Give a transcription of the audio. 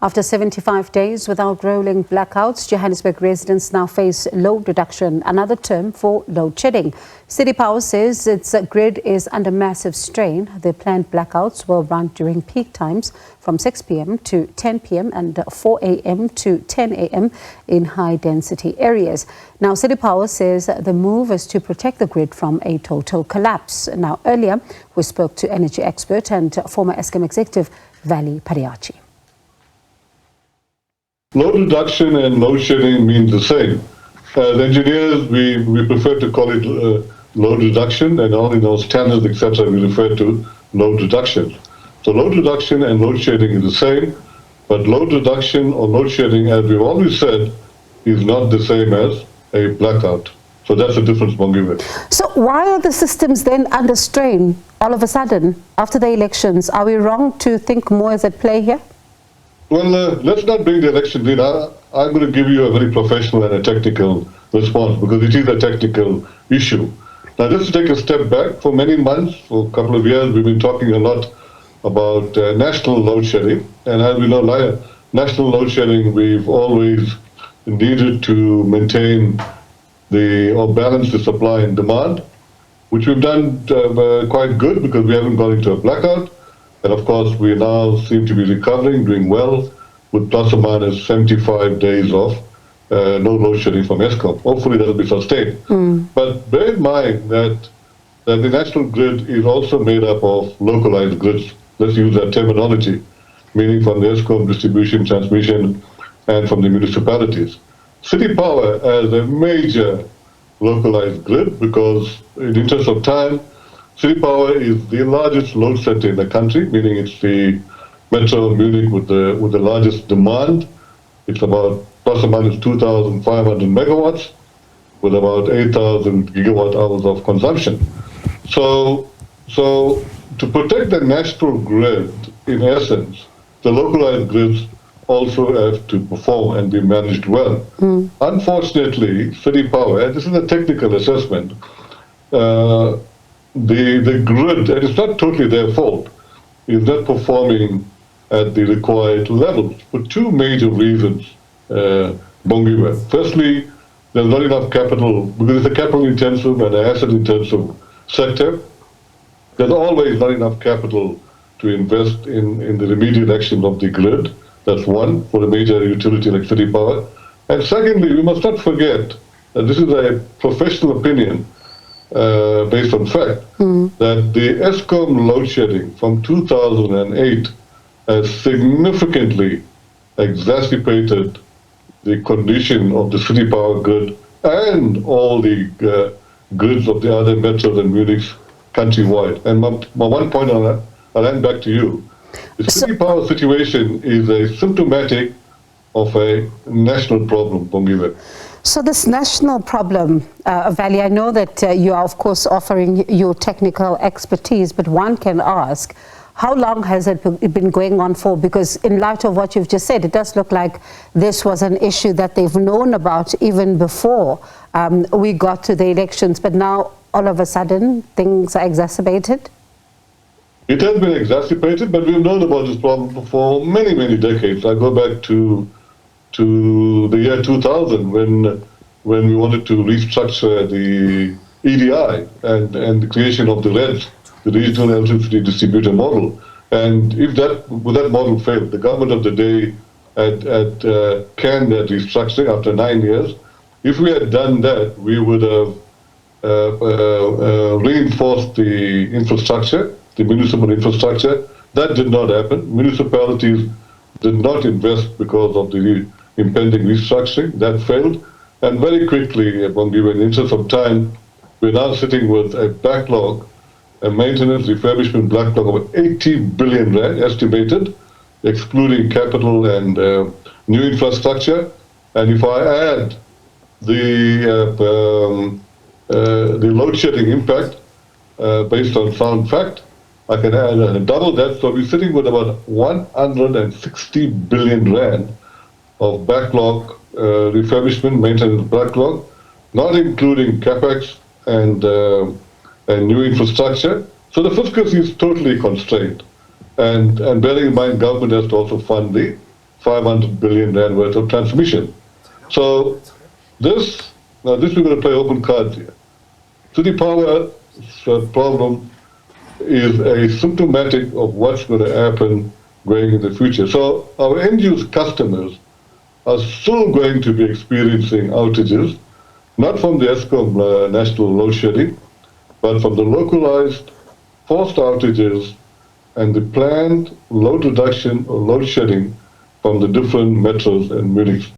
After 75 days without rolling blackouts, Johannesburg residents now face load reduction, another term for load shedding. City Power says its grid is under massive strain. The planned blackouts will run during peak times from 6 p.m. to 10 p.m. and 4 a.m. to 10 a.m. in high-density areas. Now, City Power says the move is to protect the grid from a total collapse. Now, earlier, we spoke to energy expert and former Eskom executive Vally Padayachee. Load reduction and load shedding mean the same. As engineers, we prefer to call it load reduction, and all in those standards, etc., we refer to load reduction. So load reduction and load shedding is the same, but load reduction or load shedding, as we've always said, is not the same as a blackout. So that's the difference, Bongiwe. So why are the systems then under strain all of a sudden after the elections? Are we wrong to think more is at play here? Well, let's not bring the election in. I'm going to give you a very professional and a technical response because it is a technical issue. Now, just to take a step back, for many months, for a couple of years, we've been talking a lot about national load shedding. And as we know, national load shedding, we've always needed to maintain or balance the supply and demand, which we've done quite good because we haven't gone into a blackout. And of course, we now seem to be recovering, doing well, with plus or minus 75 days of no load shedding from Eskom. Hopefully that will be sustained. But bear in mind that the national grid is also made up of localized grids. Let's use that terminology, meaning from the Eskom distribution, transmission, and from the municipalities. City Power has a major localized grid because in the interest of time, City Power is the largest load center in the country, meaning it's the metro of Munich with the largest demand. It's about plus or minus 2,500 megawatts with about 8,000 gigawatt hours of consumption. So to protect the national grid, in essence, the localized grids also have to perform and be managed well. Unfortunately, City Power, and this is a technical assessment, the grid, and it's not totally their fault, is not performing at the required levels for two major reasons, Bongiwe. Firstly, there's not enough capital, because it's a capital-intensive and an asset-intensive sector. There's always not enough capital to invest in the remedial action of the grid. That's one, for a major utility like City Power. And secondly, we must not forget, and this is a professional opinion, based on fact, that the Eskom load shedding from 2008 has significantly exacerbated the condition of the City Power grid and all the grids of the other metros and Munichs countrywide. And my one point on that, I'll hand back to you. The City Power situation is a symptomatic of a national problem, Bongiwe. So this national problem, Vally, I know that you are, of course, offering your technical expertise, but one can ask, how long has it been going on for? Because in light of what you've just said, it does look like this was an issue that they've known about even before we got to the elections, but now all of a sudden things are exacerbated? It has been exacerbated, but we've known about this problem for many, many decades. I go back to the year 2000 when we wanted to restructure the EDI and the creation of the REDS, the Regional Electricity Distributor Model. And if that model failed, the government of the day had canned that restructuring after 9 years. If we had done that, we would have reinforced the infrastructure, the municipal infrastructure. That did not happen. Municipalities did not invest because of the impending restructuring. That failed. And very quickly, Bongiwe, in the interest of time, we're now sitting with a backlog, a maintenance refurbishment backlog of 80 billion rand estimated, excluding capital and new infrastructure. And if I add the load shedding impact based on sound fact, I can add double that. So we're sitting with about 160 billion rand of backlog, refurbishment, maintenance backlog, not including capex and new infrastructure. So the fiscal is totally constrained. And bearing in mind, government has to also fund the 500 billion rand worth of transmission. So this we're going to play open cards here. City Power's problem is a symptomatic of what's going to happen going in the future. So our end-use customers are still going to be experiencing outages, not from the ESCOM national load shedding, but from the localized forced outages and the planned load reduction or load shedding from the different metros and munis.